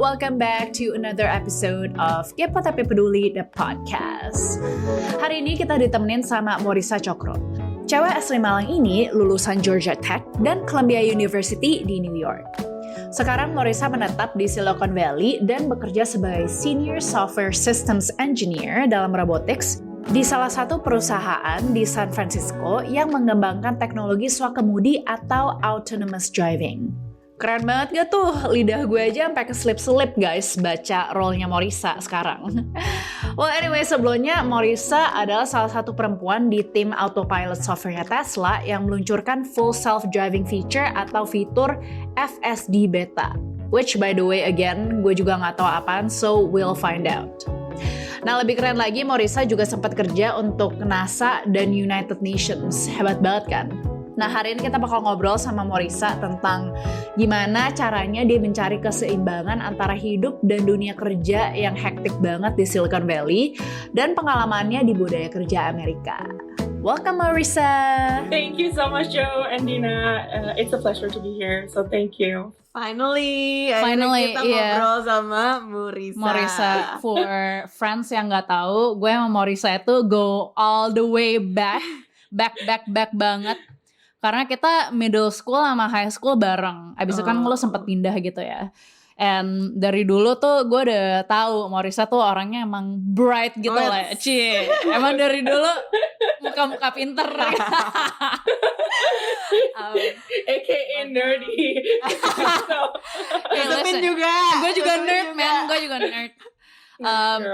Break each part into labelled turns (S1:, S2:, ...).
S1: welcome back to another episode of Kepo Tapi Peduli, the podcast. Hari ini kita ditemenin sama Moorissa Tjokro. Cewek asli Malang ini lulusan Georgia Tech dan Columbia University di New York. Sekarang Moorissa menetap di Silicon Valley dan bekerja sebagai Senior Software Systems Engineer dalam robotics di salah satu perusahaan di San Francisco yang mengembangkan teknologi swakemudi atau autonomous driving. Keren banget gak tuh? Lidah gue aja sampai keselip-selip guys baca role-nya Moorissa sekarang. Well anyway, sebelumnya Moorissa adalah salah satu perempuan di tim autopilot software-nya Tesla yang meluncurkan full self-driving feature atau fitur FSD beta. Which by the way again, gue juga gak tahu apaan, so we'll find out. Nah lebih keren lagi, Moorissa juga sempat kerja untuk NASA dan United Nations. Hebat banget kan? Nah hari ini kita bakal ngobrol sama Moorissa tentang gimana caranya dia mencari keseimbangan antara hidup dan dunia kerja yang hektik banget di Silicon Valley dan pengalamannya di budaya kerja Amerika. Welcome Moorissa!
S2: Thank you so much Joe and Dina. It's a pleasure to be here, so thank you.
S3: Finally kita ngobrol sama Moorissa.
S1: For friends yang nggak tahu, gue sama Moorissa itu go all the way back banget. Karena kita middle school sama high school bareng. Abis itu kan lo sempet pindah gitu ya. And dari dulu tuh gue udah tahu Moorissa tuh orangnya emang bright gitu lah. Cie, emang dari dulu muka-muka pinter.
S2: AKA nerdy.
S3: Josephine juga.
S1: Gue juga nerd man, gue juga nerd.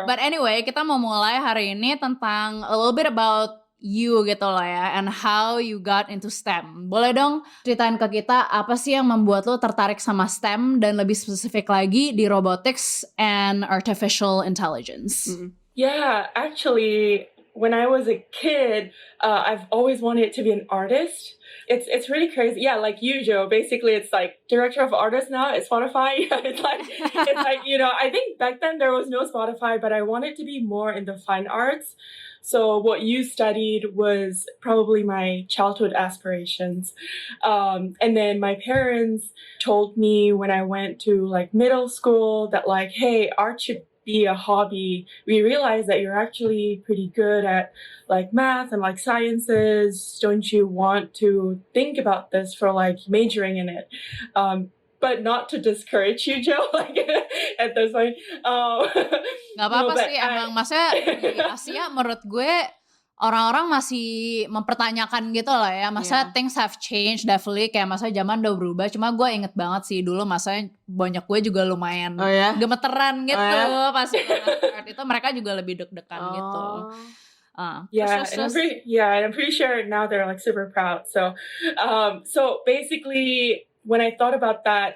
S1: But anyway, kita mau mulai hari ini tentang a little bit about you gitu loh ya, and how you got into STEM. Boleh dong ceritain ke kita apa sih yang membuat lo tertarik sama STEM dan lebih spesifik lagi di robotics and artificial intelligence?
S2: Yeah, actually, when I was a kid, I've always wanted to be an artist. It's really crazy. Yeah, like you, Joe. Basically, it's like director of artists now at Spotify. it's like you know. I think back then there was no Spotify, but I wanted to be more in the fine arts. So what you studied was probably my childhood aspirations. And then my parents told me when I went to like middle school that like, hey, art should be a hobby. We realized that you're actually pretty good at like math and like sciences. Don't you want to think about this for like majoring in it? But not to discourage you, Joe, like at this point.
S1: Gak apa-apa sih, emang maksudnya di Asia menurut gue orang-orang masih mempertanyakan gitu lah ya. Masa things have changed definitely, kayak masa zaman udah berubah. Cuma gue inget banget sih dulu masanya banyak gue juga lumayan gemeteran gitu. Pas art itu mereka juga lebih deg-degan gitu.
S2: I'm pretty sure now they're like super proud. So basically, when I thought about that,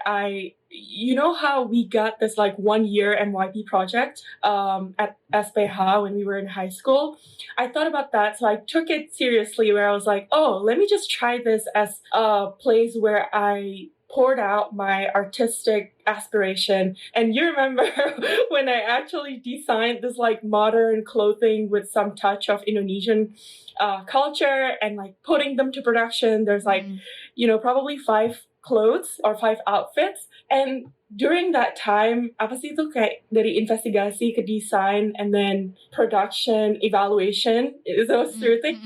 S2: you know how we got this like 1 year NYP project at SPH when we were in high school? I thought about that, so I took it seriously where I was like, oh, let me just try this as a place where I poured out my artistic aspiration. And you remember when I actually designed this like modern clothing with some touch of Indonesian culture and like putting them to production. There's like, you know, probably 5 clothes or 5 outfits. And during that time, apa sih itu kayak dari investigasi ke design and then production, evaluation, those three things.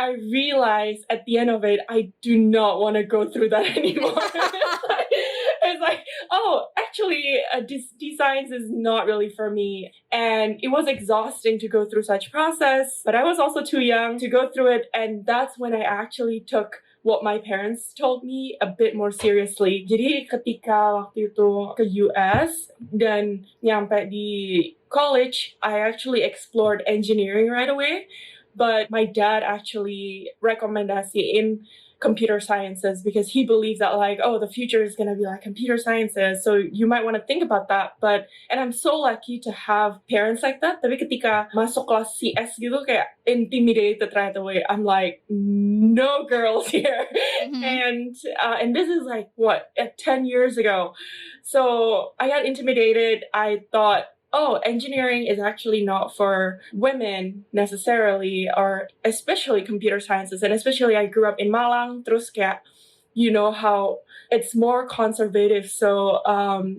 S2: I realized at the end of it, I do not want to go through that anymore. It's like, oh, actually, designs is not really for me. And it was exhausting to go through such process, but I was also too young to go through it. And that's when I actually took what my parents told me a bit more seriously. Jadi ketika waktu itu ke US dan nyampe di college, I actually explored engineering right away. But my dad actually rekomendasiin computer sciences because he believes that like, oh, the future is going to be like computer sciences. So you might want to think about that. And I'm so lucky to have parents like that. Tapi ketika masuk kelas CS gitu kayak intimidated right away. I'm like, no girls here. And this is like, what, 10 years ago. So I got intimidated. I thought, oh, engineering is actually not for women necessarily, or especially computer sciences. And especially I grew up in Malang, terus kayak you know how it's more conservative. So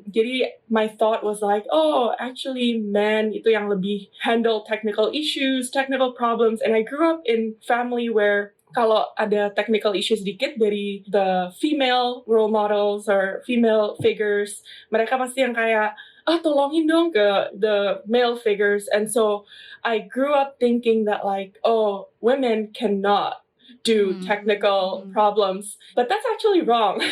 S2: jadi my thought was like, oh, actually men itu yang lebih handle technical issues, technical problems. And I grew up in family where kalau ada technical issues dikit dari the female role models or female figures, mereka pasti yang kayak, tolongin dong ke the male figures. And so I grew up thinking that like, oh, women cannot do technical problems. But that's actually wrong.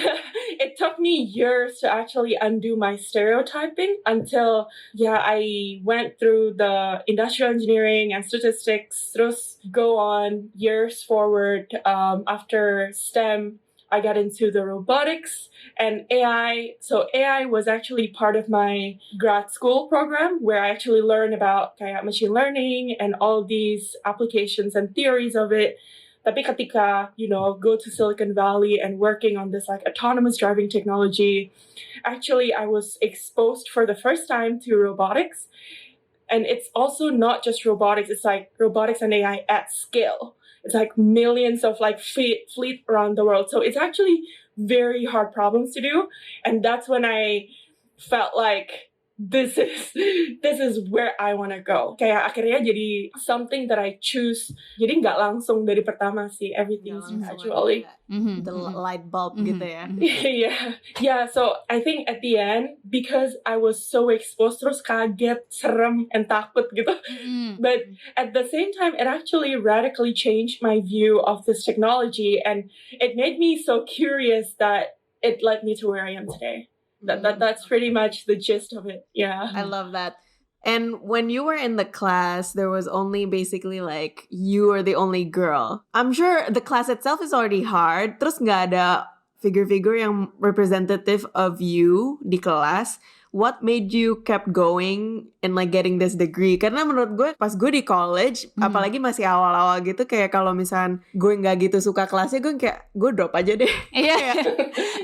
S2: It took me years to actually undo my stereotyping until, I went through the industrial engineering and statistics, terus go on years forward. After STEM, I got into the robotics and AI. So AI was actually part of my grad school program where I actually learned about kayak machine learning and all these applications and theories of it. Tapi ketika, go to Silicon Valley and working on this like autonomous driving technology, actually I was exposed for the first time to robotics. And it's also not just robotics, it's like robotics and AI at scale. It's like millions of like fleet around the world. So it's actually very hard problems to do. And that's when I felt like this is where I want to go. Kayak akhirnya jadi something that I choose. Jadi nggak langsung dari pertama sih, everything's gradually.
S3: The light bulb gitu ya.
S2: Yeah. So I think at the end, because I was so exposed, terus kaget, serem, and takut gitu. But at the same time, it actually radically changed my view of this technology, and it made me so curious that it led me to where I am today. That's pretty much the gist of it. Yeah.
S3: I love that. And when you were in the class, there was only basically like you were the only girl. I'm sure the class itself is already hard. Terus nggak ada figure-figure yang representative of you di kelas. What made you kept going and like getting this degree? Karena menurut gue pas gue di college, apalagi masih awal-awal gitu, kayak kalau misalnya gue nggak gitu suka kelasnya, gue kayak gue drop aja deh.
S1: Iya.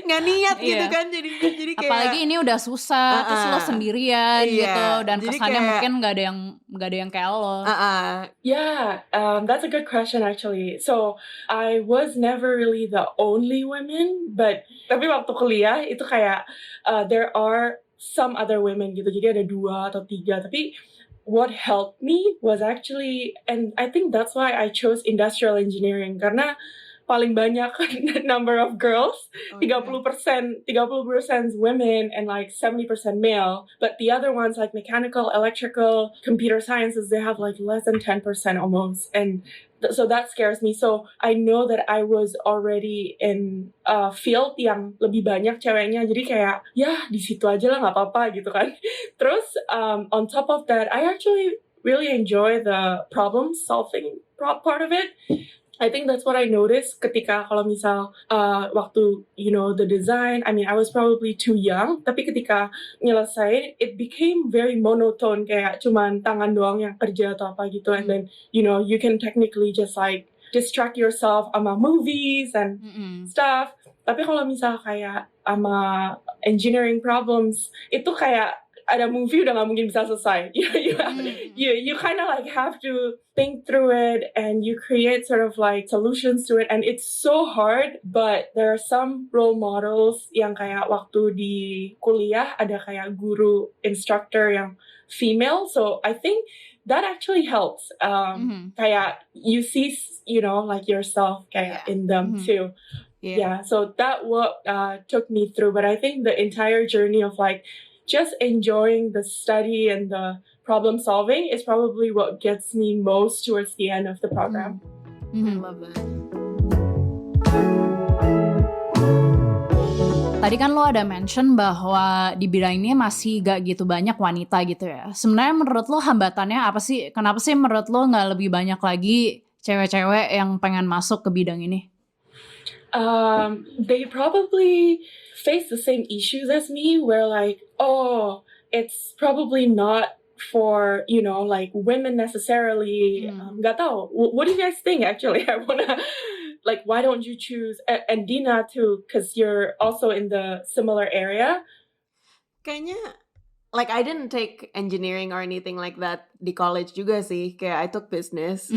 S3: Nggak niat gitu kan, jadi kayak.
S1: Apalagi ini udah susah, terus lo sendirian gitu, dan kesannya
S3: kayak,
S1: mungkin nggak ada yang kayak lo.
S2: That's a good question actually. So I was never really the only woman, but tapi waktu kuliah itu kayak there are some other women gitu, jadi ada 2 atau 3. Tapi what helped me was actually, and I think that's why I chose industrial engineering, karena paling banyak number of girls, 30% women and like 70% male. But the other ones like mechanical, electrical, computer sciences, they have like less than 10% almost. And so that scares me. So I know that I was already in a field yang lebih banyak ceweknya. Jadi kayak, di situ aja lah, nggak apa-apa gitu kan. Terus on top of that, I actually really enjoy the problem solving part of it. I think that's what I noticed ketika kalau misal waktu the design, I mean I was probably too young, tapi ketika nyelesain it became very monotone, kayak cuman tangan doang yang kerja atau apa gitu. And then you can technically just like distract yourself sama movies and stuff. Tapi kalau misal kayak sama engineering problems, itu kayak ada movie udah nggak mungkin bisa selesai. You kind of like have to think through it and you create sort of like solutions to it, and it's so hard. But there are some role models yang kayak waktu di kuliah ada kayak guru instructor yang female, so I think that actually helps. Kayak you see like yourself kayak in them too. So that what took me through. But I think the entire journey of like just enjoying the study and the problem solving is probably what gets me most towards the end of the program.
S3: I love that.
S1: Tadi kan lo ada mention bahwa di bidang ini masih gak gitu banyak wanita gitu ya. Sebenarnya menurut lo hambatannya apa sih? Kenapa sih menurut lo gak lebih banyak lagi cewek-cewek yang pengen masuk ke bidang ini?
S2: They probably face the same issues as me, where like, it's probably not for like women necessarily. Gak tau. What do you guys think? Actually, I wanna like, why don't you choose and Dina too, because you're also in the similar area.
S3: Kayaknya like I didn't take engineering or anything like that di college juga sih. Kayak I took business.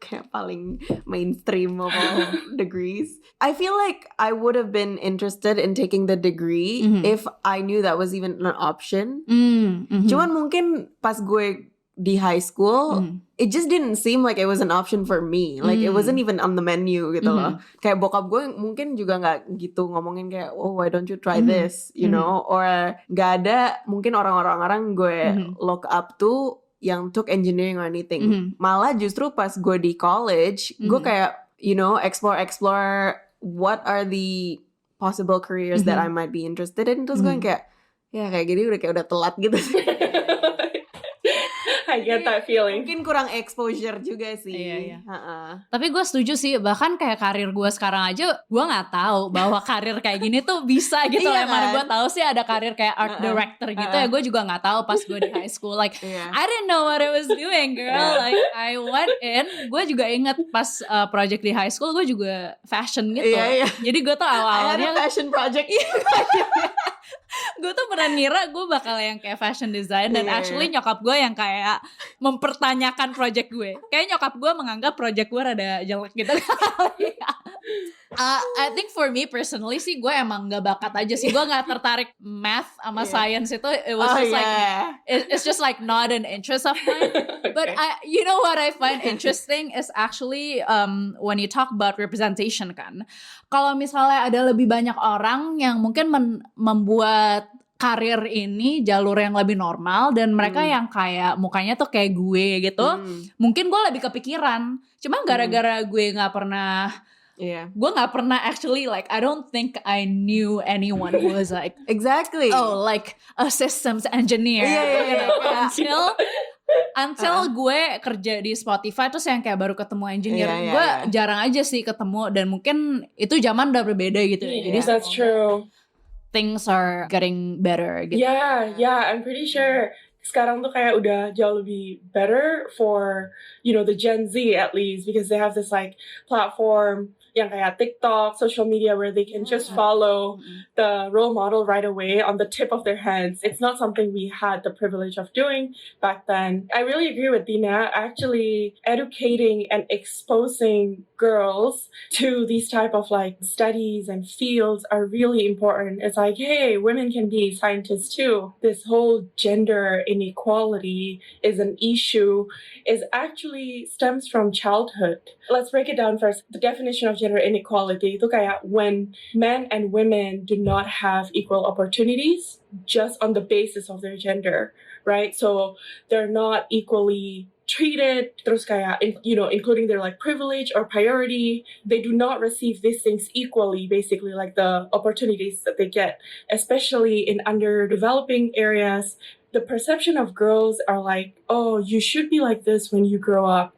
S3: Kayak paling mainstream of all degrees. I feel like I would have been interested in taking the degree if I knew that was even an option. Cuman mungkin pas gue di high school, it just didn't seem like it was an option for me. Like it wasn't even on the menu gitu loh. Kayak bokap gue mungkin juga gak gitu ngomongin kayak, oh why don't you try this, you know? Or gak ada mungkin orang-orang gue look up to yang took engineering or anything. Malah justru pas gue di college, gue kayak, you know, explore what are the possible careers that I might be interested in. Terus gue kayak, ya kayak gini udah telat gitu sih.
S2: I get that feeling.
S3: Mungkin kurang exposure juga sih.
S1: Iya. Tapi gue setuju sih, bahkan kayak karir gue sekarang aja, gue nggak tahu bahwa karir kayak gini tuh bisa gitu.
S3: Iya
S1: Mana
S3: kan?
S1: gue tahu sih ada karir kayak art director gitu ya. Gue juga nggak tahu pas gue di high school. Like I didn't know what I was doing, girl. Like I went in. Gue juga inget pas project di high school, gue juga fashion gitu. Jadi gue tuh awal-awalnya
S3: I had a fashion project.
S1: gue tuh pernah ngira gue bakal yang kayak fashion design dan actually nyokap gue yang kayak mempertanyakan project gue. Kayak nyokap gue menganggap project gue rada jelek gitu. I think for me personally sih gue emang gak bakat aja sih. Gue gak tertarik math sama science itu. It was just like it's just like not an interest of mine. But you know what I find interesting is actually when you talk about representation kan. Kalau misalnya ada lebih banyak orang yang mungkin membuat karir ini jalur yang lebih normal dan mereka yang kayak mukanya tuh kayak gue gitu, mungkin gue lebih kepikiran. Cuma gara-gara gue nggak pernah, gue nggak pernah actually like I don't think I knew anyone who was like
S3: exactly
S1: like a systems engineer. Until gue kerja di Spotify terus yang kayak baru ketemu engineer, gue jarang aja sih ketemu dan mungkin itu zaman udah berbeda gitu. Jadi
S2: that's true.
S1: Things are getting better gitu.
S2: Yeah, I'm pretty sure sekarang tuh kayak udah jauh lebih better for, you know, the Gen Z at least, because they have this like platform yang kayak TikTok, social media where they can just follow the role model right away on the tip of their hands. It's not something we had the privilege of doing back then. I really agree with Dina. Actually, educating and exposing girls to these type of like studies and fields are really important. It's like, hey, women can be scientists too. This whole gender inequality is an issue, is actually stems from childhood. Let's break it down first. The definition of gender inequality itu kayak when men and women do not have equal opportunities just on the basis of their gender, right? So they're not equally treated, terus kayak, you know, including their like privilege or priority. They do not receive these things equally, basically, like the opportunities that they get, especially in underdeveloping areas. The perception of girls are like, oh, you should be like this when you grow up.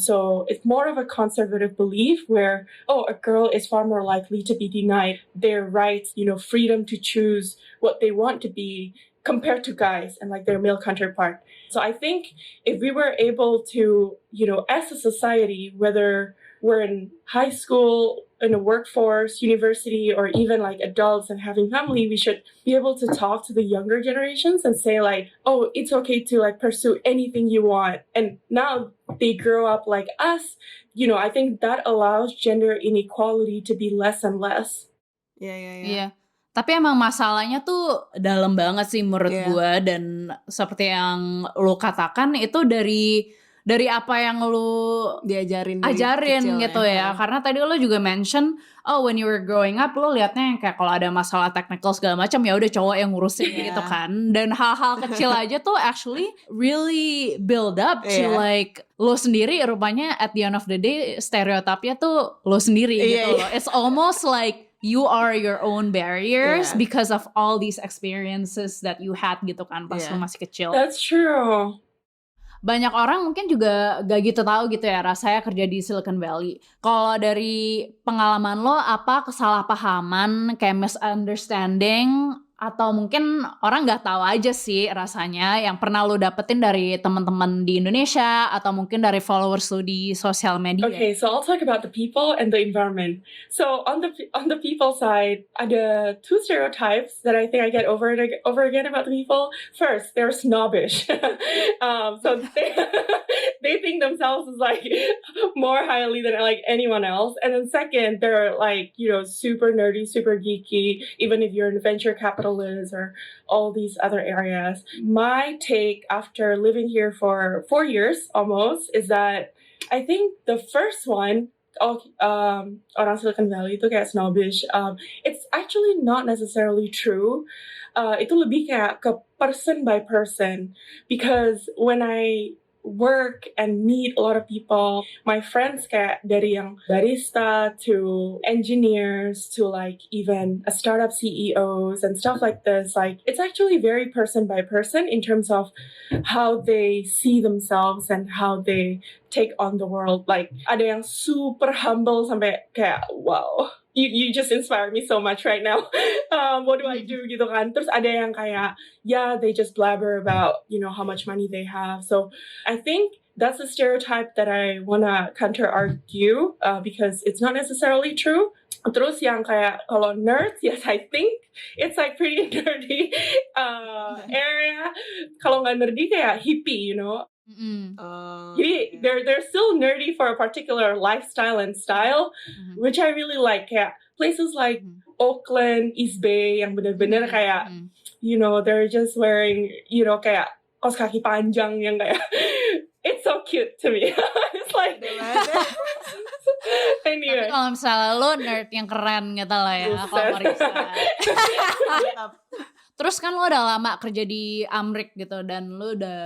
S2: So it's more of a conservative belief where, oh, a girl is far more likely to be denied their rights, you know, freedom to choose what they want to be compared to guys and like their male counterpart. So I think if we were able to, you know, as a society, whether we're in high school, in a workforce, university, or even like adults and having family, we should be able to talk to the younger generations and say like, oh, it's okay to like pursue anything you want. And now they grow up like us, you know, I think that allows gender inequality to be less and less.
S1: Yeah. Tapi emang masalahnya tuh dalam banget sih menurut gue, dan seperti yang lo katakan itu dari apa yang lu ajarin gitu ya. Karena tadi lo juga mention, oh when you were growing up lo liatnya yang kayak kalau ada masalah technical segala macam ya udah cowok yang ngurusin gitu kan. Dan hal-hal kecil aja tuh actually really build up to like lo sendiri rupanya at the end of the day stereotipnya tuh lo sendiri gitu loh. It's almost like you are your own barriers because of all these experiences that you had gitu kan pas lo masih kecil.
S2: That's true.
S1: Banyak orang mungkin juga gak gitu tahu gitu ya rasanya kerja di Silicon Valley. Kalau dari pengalaman lo, apa kesalahpahaman kayak misunderstanding Atau mungkin orang nggak tahu aja sih rasanya yang pernah lu dapetin dari teman-teman di Indonesia atau mungkin dari followers lu di sosial media?
S2: Okay, so I'll talk about the people and the environment. So on the people side, ada two stereotypes that I think I get over and over again about the people. First, they're snobbish. So they think themselves as like more highly than like anyone else. And then second, they're like, super nerdy, super geeky, even if you're in venture capitalist or all these other areas. My take after living here for 4 years almost is that I think the first one, orang Silicon Valley itu kayak snobbish. It's actually not necessarily true. Itu lebih kayak ke person by person, because when I work and meet a lot of people, my friends kayak dari yang barista to engineers to like even a startup CEOs and stuff like this, like it's actually very person by person in terms of how they see themselves and how they take on the world. Like ada yang super humble sampai kayak wow, you just inspire me so much right now. What do I do gitu kan? Terus ada yang kayak they just blabber about how much money they have. So I think that's a stereotype that I wanna counter argue because it's not necessarily true. Terus yang kayak kalau nerds, yes, I think it's like pretty nerdy area. Kalau nggak nerdy kayak hippie, Jadi they're still nerdy for a particular lifestyle and style, which I really like. Kayak places like Auckland, East Bay yang bener-bener kayak they're just wearing kayak kaos kaki panjang yang kayak it's so cute to me. It's like anyway.
S1: Tapi kalau misalnya lo nerd yang keren gitu lah ya, kalau Moorissa. Terus kan lo udah lama kerja di Amrik gitu, dan lo udah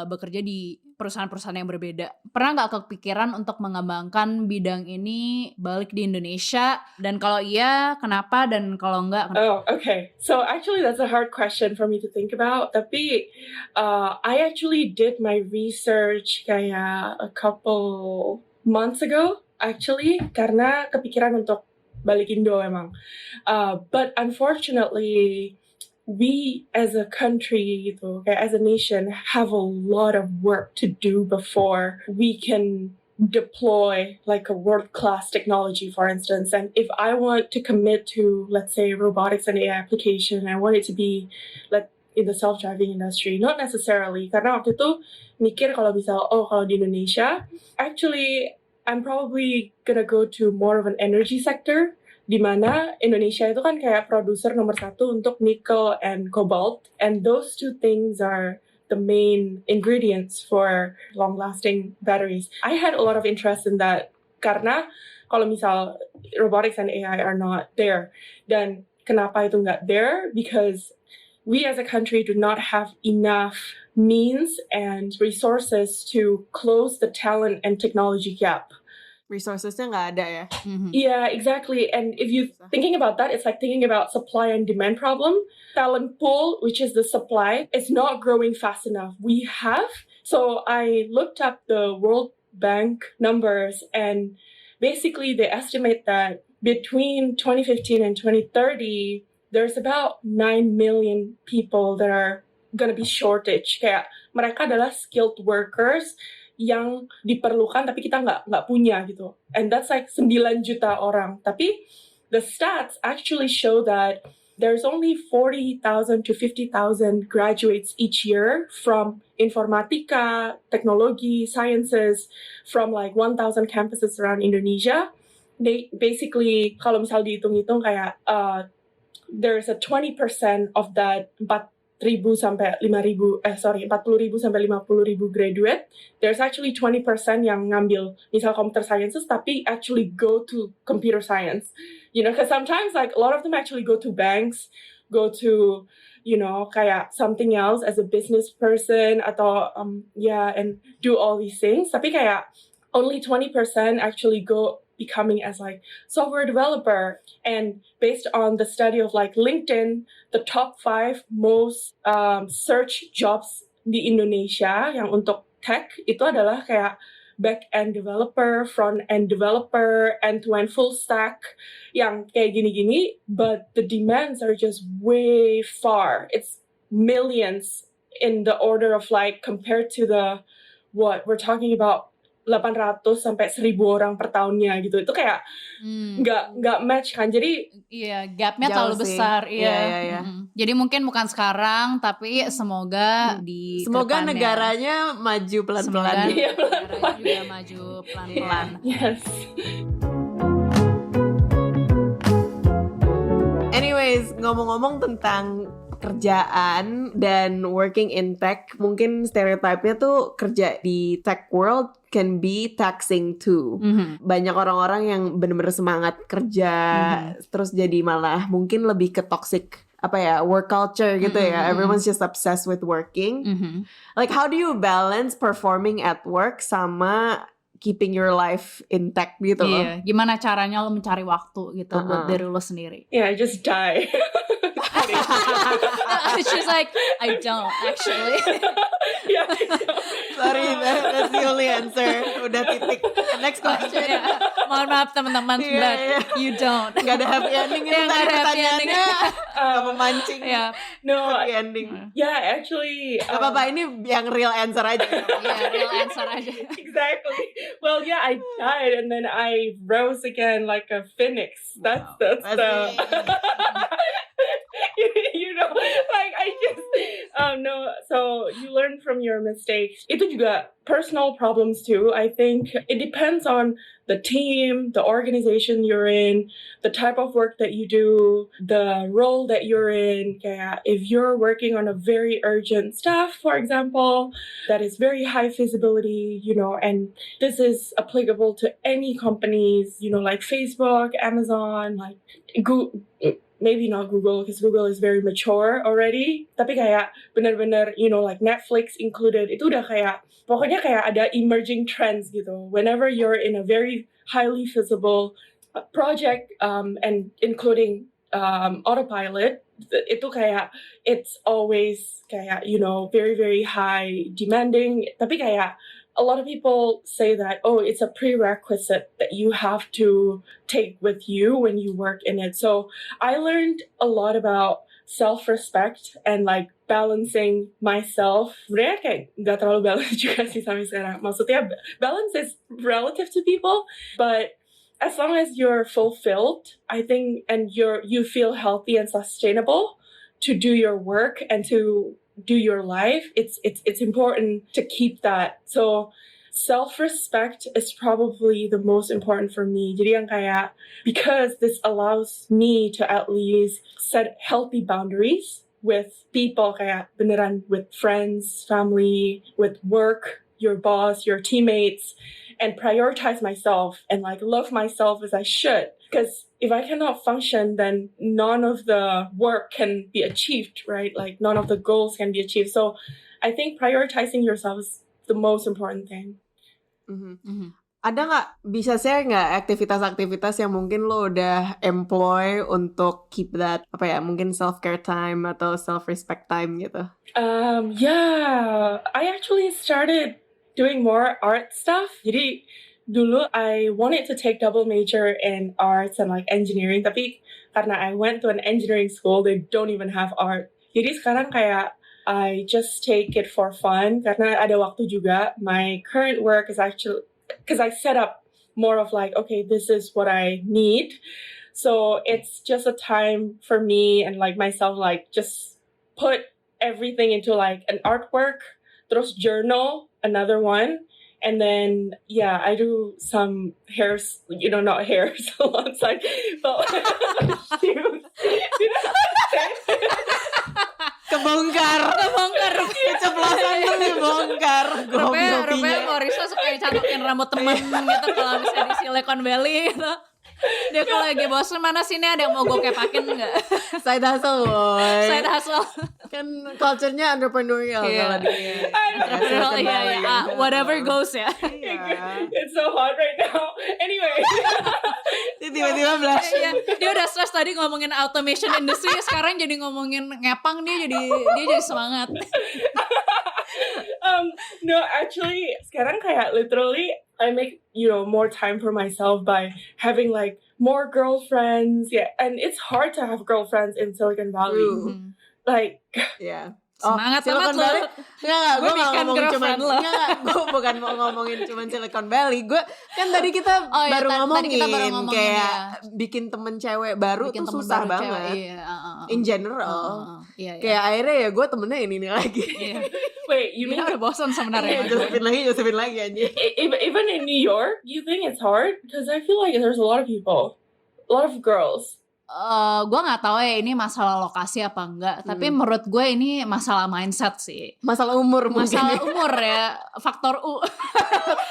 S1: bekerja di perusahaan-perusahaan yang berbeda. Pernah nggak kepikiran untuk mengembangkan bidang ini balik di Indonesia? Dan kalau iya, kenapa? Dan kalau enggak, kenapa?
S2: Oh, okay. So actually that's a hard question for me to think about. Tapi I actually did my research kayak a couple months ago, actually, karena kepikiran untuk balik Indo emang. But unfortunately, we as a country, as a nation, have a lot of work to do before we can deploy like a world-class technology, for instance. And if I want to commit to, let's say, robotics and AI application, I want it to be like in the self-driving industry, not necessarily. Karena waktu itu mikir kalau di Indonesia, actually, I'm probably gonna go to more of an energy sector, di mana Indonesia itu kan kayak produser nomor 1 untuk nickel and cobalt, and those two things are the main ingredients for long-lasting batteries. I had a lot of interest in that karena kalau misal robotics and AI are not there, dan kenapa itu nggak there? Because we as a country do not have enough means and resources to close the talent and technology gap.
S3: Resourcesnya nggak ada ya.
S2: Yeah, exactly. And if you thinking about that, it's like thinking about supply and demand problem. Talent pool, which is the supply, is not growing fast enough. We have. So I looked up the World Bank numbers, and basically they estimate that between 2015 and 2030, there's about 9 million people that are gonna be shortage. Kayak mereka adalah skilled workers yang diperlukan tapi kita nggak punya gitu. And that's like 9 juta orang. Tapi the stats actually show that there's only 40,000 to 50,000 graduates each year from informatika, technology, sciences, from like 1,000 campuses around Indonesia. They basically, kalau misal dihitung-hitung kayak there's a 20% of that 40,000 sampai 50,000 graduate, there's actually 20% yang ngambil misal computer sciences tapi actually go to computer science. Because sometimes like a lot of them actually go to banks, go to kayak something else as a business person atau and do all these things. Tapi kayak only 20% actually go becoming as like software developer. And based on the study of like LinkedIn, the top 5 most search jobs di Indonesia yang untuk tech itu adalah kayak back-end developer, front-end developer, end-to-end full stack yang kayak gini-gini, but the demands are just way far. It's millions in the order of like compared to the what we're talking about 800 sampai 1.000 orang per tahunnya gitu. Itu kayak nggak match kan. Jadi
S1: iya, gapnya
S3: Jauh
S1: terlalu
S3: sih.
S1: besar. Iya.
S3: Iya.
S1: Jadi mungkin bukan sekarang, tapi semoga di
S3: Semoga
S1: kedepannya.
S3: negaranya maju pelan-pelan.
S1: Semoga
S2: Iya,
S1: negara juga maju pelan-pelan.
S2: yes.
S3: Anyways, ngomong-ngomong tentang kerjaan dan working in tech, mungkin stereotipnya tuh kerja di tech world can be taxing too. Banyak orang-orang yang bener-bener semangat kerja, terus jadi malah mungkin lebih ke toxic work culture gitu ya. Everyone's just obsessed with working. Like how do you balance performing at work sama keeping your life intact gitu loh?
S1: Iya, gimana caranya lo mencari waktu gitu buat diri lo sendiri?
S2: Yeah, I just die.
S1: She's like, I don't actually.
S2: Yeah,
S3: Sorry, that's the only answer. Udah titik. Next question.
S1: Ya, mohon maaf teman-teman,
S3: Iya,
S1: but
S3: iya.
S1: you don't.
S3: Gak ada happy ending ini
S1: Iya, nggak ada happy ending.
S3: Gak memancing.
S1: Ya,
S2: no,
S3: Happy ending.
S2: yeah, actually.
S3: Gak apa-apa, ini yang real answer aja.
S1: ya real answer aja.
S2: Exactly. Well, yeah, I died and then I rose again like a phoenix. That's the. You know, like I just no. So you learn from your mistakes. Itu juga personal problems too. I think it depends on the team, the organization you're in, the type of work that you do, the role that you're in. Kayak if you're working on a very urgent stuff, for example, that is very high visibility, you know, and this is applicable to any companies, you know, like Facebook, Amazon, like Google. Maybe not Google, because Google is very mature already. Tapi kayak bener-bener, you know, like Netflix included, itu udah kayak, pokoknya kayak ada emerging trends gitu. Whenever you're in a very highly visible project, and including autopilot, itu kayak, it's always kayak, you know, very, very high demanding. Tapi kayak, a lot of people say that, oh, it's a prerequisite that you have to take with you when you work in it. So I learned a lot about self-respect and like balancing myself. Sebenarnya kayak gak terlalu balance juga sih sampai sekarang. Maksudnya balance is relative to people, but as long as you're fulfilled, I think, and you feel healthy and sustainable to do your work and to do your life, it's important to keep that. So self-respect is probably the most important for me. Jadi yang kayak, because this allows me to at least set healthy boundaries with people, kayak beneran with friends, family, with work, your boss, your teammates, and prioritize myself and like love myself as I should. Because if I cannot function, then none of the work can be achieved, right? Like none of the goals can be achieved. So I think prioritizing yourself is the most important thing.
S3: Ada nggak, bisa share nggak aktivitas-aktivitas yang mungkin lo udah employ untuk keep that, mungkin self-care time atau self-respect time gitu?
S2: Yeah, I actually started doing more art stuff. Jadi dulu I wanted to take double major in arts and like engineering, tapi karena I went to an engineering school, they don't even have art. Jadi sekarang kayak I just take it for fun karena ada waktu juga. My current work is actually, because I set up more of like, okay, this is what I need. So it's just a time for me and like myself, like just put everything into like an artwork, terus journal, another one. And then, yeah, I do some hairs, you know, not hair salons, like, but shoes.
S3: Kebongkar. Keceplosan tuh dibongkar.
S1: Rupanya Moorissa suka catokin rambut temen gitu kalau misalnya di Silicon Valley gitu. Dia kalau lagi bosan, mana sini ada yang mau gue kepakin nggak?
S3: Side hustle, boy.
S1: Side hustle.
S3: Kan culture-nya entrepreneurial kalau di
S1: Entrepreneurial, iya. Whatever goes ya.
S2: It's so hot right now. Anyway.
S3: Tiba-tiba blush.
S1: Iya, dia udah stress tadi ngomongin automation industry, sekarang jadi ngomongin ngepang, dia jadi semangat.
S2: No, actually, sekarang kayak literally I make, more time for myself by having like more girlfriends. Yeah. And it's hard to have girlfriends in Silicon Valley.
S3: True.
S2: Like,
S3: Yeah.
S1: Semangat
S3: Silicon
S1: banget
S3: Valley.
S1: lo.
S3: Enggak,
S1: Gue
S3: gue gak
S1: bukan
S3: ngomongin cuman
S1: girlfriend lo.
S3: gue bukan mau ngomongin cuman Silicon Valley. Gue kan tadi kita baru
S1: tadi kita baru ngomongin
S3: kayak
S1: ya.
S3: bikin temen cewek baru
S1: Bikin
S3: tuh
S1: temen
S3: susah
S1: baru
S3: banget.
S1: cewek, iya,
S3: In general.
S1: Iya.
S3: Kayak akhirnya ya gue temennya ini lagi.
S1: Iya.
S2: wait, you mean
S1: Dina udah bosan sebenarnya.
S3: Josephine lagi aja.
S2: even in New York, you think it's hard? Because I feel like there's a lot of people, a lot of girls.
S1: Gue nggak tahu ya ini masalah lokasi apa enggak, tapi menurut gue ini masalah mindset sih.
S3: Masalah umur mungkin.
S1: Masalah umur ya, faktor U.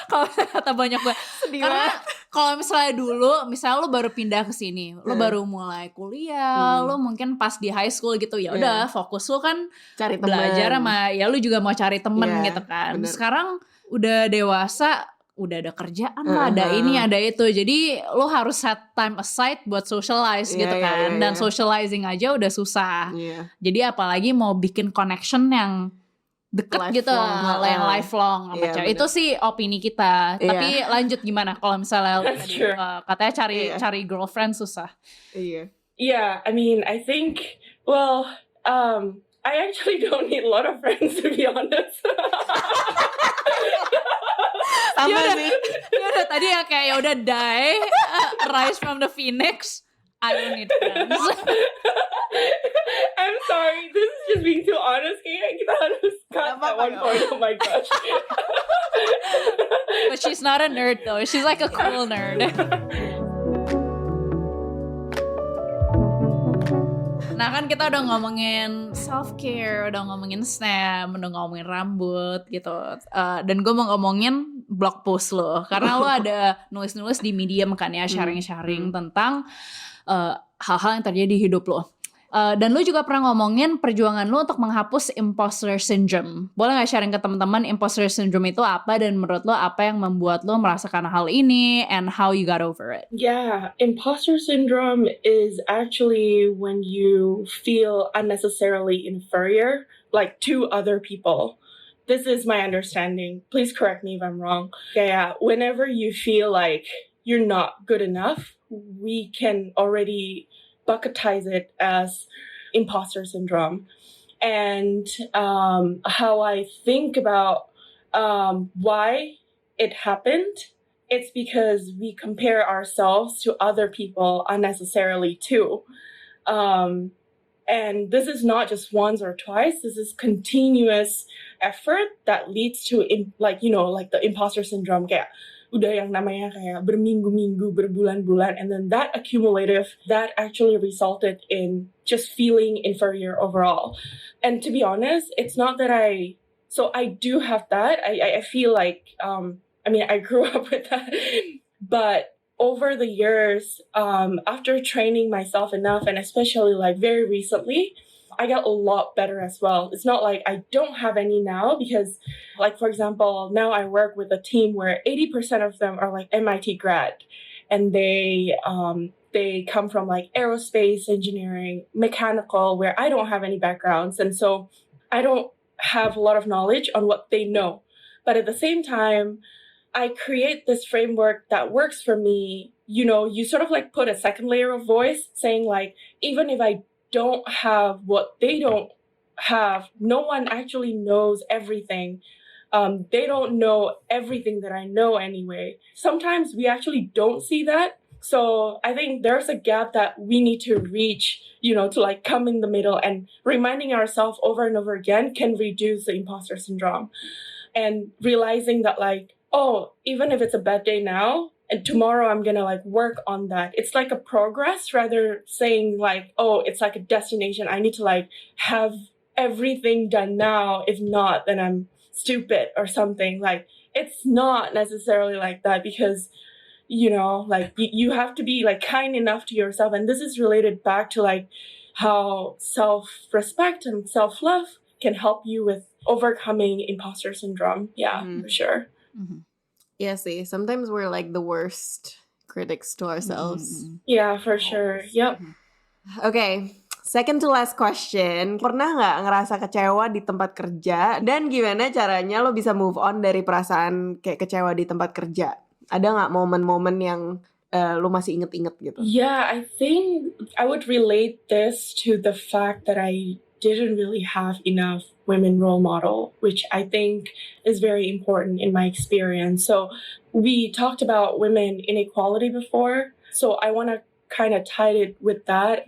S1: Kalau kata banyak gue. Karena kalau misalnya dulu, misalnya lo baru pindah ke sini, lo baru mulai kuliah, lo mungkin pas di high school gitu, ya udah fokus lo kan
S3: cari teman,
S1: belajar sama ya lo juga mau cari temen gitu kan.
S3: Bener.
S1: Sekarang udah dewasa, udah ada kerjaan lah, ada ini, ada itu. Jadi lo harus set time aside buat socialize gitu kan. Dan socializing aja udah susah. Jadi apalagi mau bikin connection yang deket gitu, yang lifelong sama cewek. Itu sih opini kita. Tapi lanjut gimana kalau misalnya katanya cari girlfriend susah.
S2: Yeah, I mean, I think, I actually don't need a lot of friends, to be honest.
S1: Ya udah tadi ya kayak ya udah die, rise from the phoenix. I don't need friends.
S2: I'm sorry, this is just being too honest. Kayak kita harus cut at one point. Oh my gosh.
S1: But she's not a nerd though. She's like a cool nerd. Nah kan kita udah ngomongin self-care, udah ngomongin snap, udah ngomongin rambut gitu. Dan gue mau ngomongin blog post lo. Karena lo ada nulis-nulis di Medium kan ya, sharing-sharing tentang hal-hal yang terjadi di hidup lo. Dan lo juga pernah ngomongin perjuangan lo untuk menghapus imposter syndrome. Boleh gak sharing ke teman-teman imposter syndrome itu apa dan menurut lo apa yang membuat lo merasakan hal ini and how you got over it?
S2: Yeah, imposter syndrome is actually when you feel unnecessarily inferior, like to other people. This is my understanding. Please correct me if I'm wrong. Yeah, whenever you feel like you're not good enough, we can already bucketize it as imposter syndrome. And how I think about why it happened, it's because we compare ourselves to other people unnecessarily too. And this is not just once or twice. This is continuous effort that leads to like the imposter syndrome. Kayak udah yang namanya kayak berminggu-minggu, berbulan-bulan, and then that accumulative, that actually resulted in just feeling inferior overall. And to be honest, it's not that I do have that. I feel like, I grew up with that, but over the years, after training myself enough, and especially like very recently, I got a lot better as well. It's not like I don't have any now because, like, for example, now I work with a team where 80% of them are like MIT grad, and they come from like aerospace engineering, mechanical, where I don't have any backgrounds, and so I don't have a lot of knowledge on what they know. But at the same time, I create this framework that works for me. You sort of like put a second layer of voice saying like, even if I don't have what they don't have, no one actually knows everything. They don't know everything that I know anyway. Sometimes we actually don't see that. So I think there's a gap that we need to reach, to like come in the middle, and reminding ourselves over and over again can reduce the imposter syndrome. And realizing that like, oh, even if it's a bad day now, and tomorrow I'm gonna like work on that. It's like a progress rather saying like, oh, it's like a destination. I need to like have everything done now. If not, then I'm stupid or something. Like, it's not necessarily like that because, like you have to be like kind enough to yourself. And this is related back to like how self-respect and self-love can help you with overcoming imposter syndrome. Yeah, for sure.
S1: Mm-hmm.
S3: Yeah, see, sometimes we're like the worst critics to ourselves.
S2: Yeah, for sure. Yep.
S3: Okay, Second to last question, pernah nggak ngerasa kecewa di tempat kerja? Dan gimana caranya lo bisa move on dari perasaan kayak kecewa di tempat kerja? Ada nggak momen-momen yang lo masih inget-inget gitu?
S2: Yeah, I think I would relate this to the fact that I didn't really have enough women role model, which I think is very important in my experience. So we talked about women inequality before, so I want to kind of tie it with that.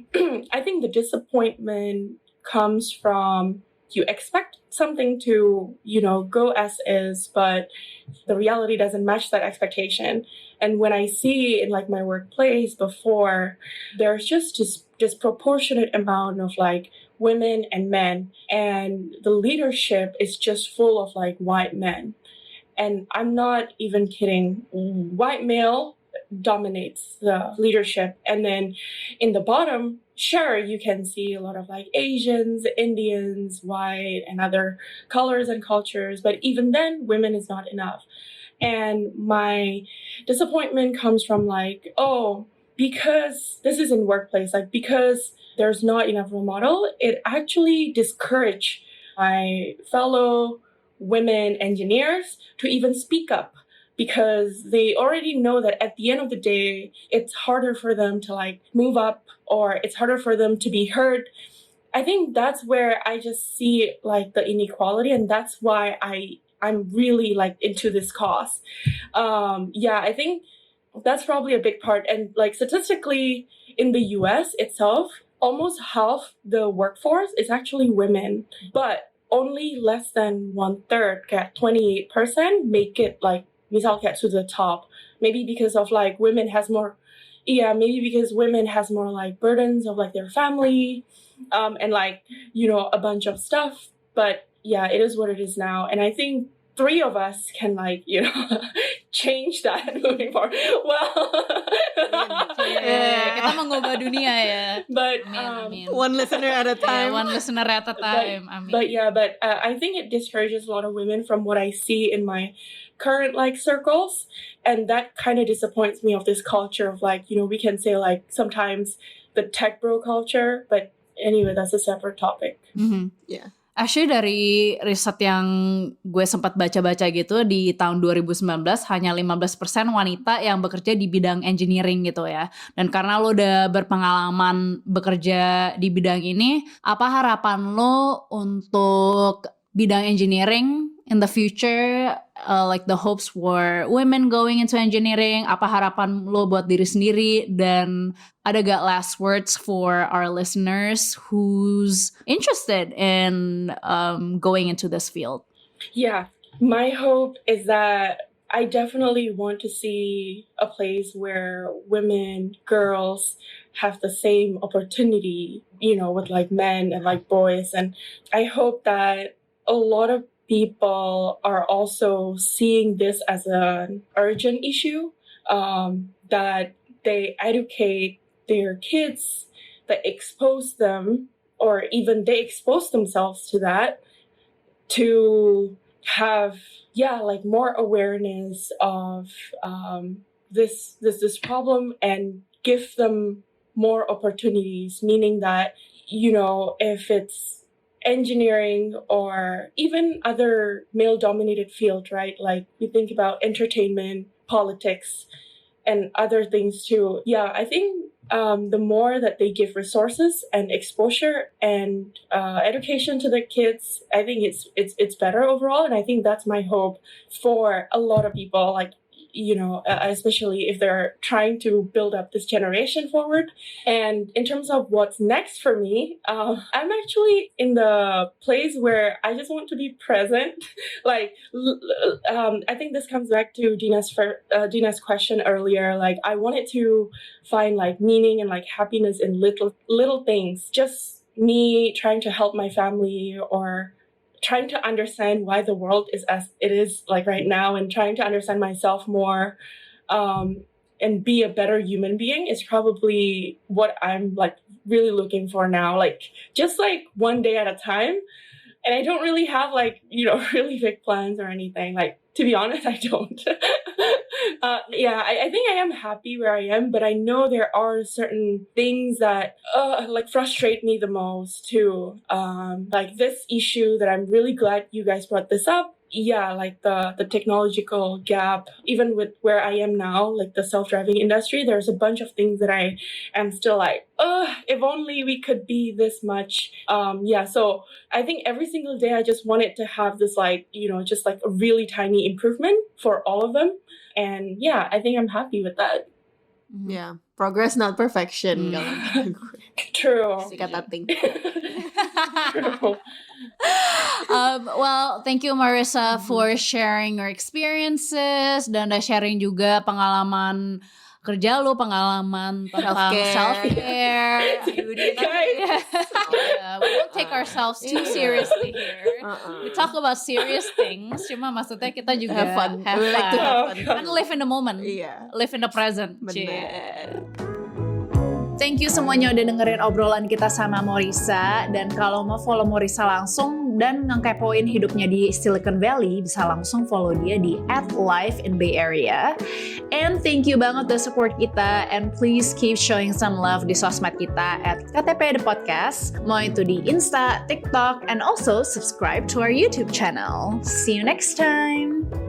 S2: I think the disappointment comes from you expect something to, go as is, but the reality doesn't match that expectation. And when I see in like my workplace before, there's just this disproportionate amount of like women and men, and the leadership is just full of like white men. And I'm not even kidding. White male dominates the leadership. And then in the bottom, sure, you can see a lot of like Asians, Indians, white, and other colors and cultures. But even then, women is not enough. And my disappointment comes from like, because this is in workplace, like because there's not enough role model, it actually discouraged my fellow women engineers to even speak up, because they already know that at the end of the day, it's harder for them to like move up, or it's harder for them to be heard. I think that's where I just see like the inequality, and that's why I'm really like into this cause. I think that's probably a big part. And like statistically in the US itself, almost half the workforce is actually women, but only less than 1/3, kayak 28%, make it like misal kayak to the top. Maybe because of like maybe because women has more like burdens of like their family, and like, a bunch of stuff. But yeah, it is what it is now. And I think 3 of us can like, change that moving forward. Well,
S1: Kita mengubah dunia ya.
S2: But
S1: Amin.
S3: One listener at a time.
S1: Yeah, one listener at a time. Amin.
S2: But I think it discourages a lot of women from what I see in my current like circles, and that kind of disappoints me of this culture of like, we can say like sometimes the tech bro culture, but anyway, that's a separate topic.
S1: Mhm.
S3: Yeah.
S1: Actually dari riset yang gue sempat baca-baca gitu, di tahun 2019 hanya 15% wanita yang bekerja di bidang engineering gitu ya. Dan karena lo udah berpengalaman bekerja di bidang ini, apa harapan lo untuk bidang engineering in the future, like the hopes for women going into engineering? Apa harapan lo buat diri sendiri? Dan ada gak last words for our listeners who's interested in going into this field?
S2: Yeah, my hope is that I definitely want to see a place where women, girls have the same opportunity, with like men and like boys. And I hope that a lot of people are also seeing this as an urgent issue, that they educate their kids, that expose them, or even they expose themselves to that, to have like more awareness of this problem, and give them more opportunities, meaning that, if it's engineering or even other male dominated field, right? Like we think about entertainment, politics, and other things too. Yeah, I think the more that they give resources and exposure and education to the kids, I think it's better overall. And I think that's my hope for a lot of people, like, especially if they're trying to build up this generation forward. And in terms of what's next for me, I'm actually in the place where I just want to be present. Like, I think this comes back to Dina's question earlier. Like, I wanted to find like meaning and like happiness in little things. Just me trying to help my family, or trying to understand why the world is as it is like right now, and trying to understand myself more, and be a better human being is probably what I'm like really looking for now. Like just like one day at a time. And I don't really have like, really big plans or anything. Like, to be honest, I don't. I think I am happy where I am, but I know there are certain things that like frustrate me the most too. Like this issue that I'm really glad you guys brought this up. Yeah, like the technological gap, even with where I am now, like the self-driving industry, there's a bunch of things that I am still like, if only we could be this much. So I think every single day I just wanted to have this like, just like a really tiny improvement for all of them. And yeah, I think I'm happy with that.
S3: Yeah, progress not perfection.
S2: True.
S3: Si kata ting.
S2: True.
S1: Well, thank you Moorissa for sharing your experiences dan udah sharing juga pengalaman kerja lu, pengalaman tentang self-care.
S2: Guys.
S1: We don't take ourselves too seriously here. We talk about serious things, cuma maksudnya kita juga
S3: Have fun.
S1: have
S3: We like to have
S1: fun.
S3: fun.
S1: And live in the moment.
S3: Iya.
S1: Live in the present.
S3: Bener.
S1: Thank you semuanya udah dengerin obrolan kita sama Moorissa. Dan kalau mau follow Moorissa langsung dan ngekepoin hidupnya di Silicon Valley, bisa langsung follow dia di @LifeInBayArea. And thank you banget udah support kita. And please keep showing some love di sosmed kita @KTP The Podcast. Mau itu di Insta, TikTok, and also subscribe to our YouTube channel. See you next time!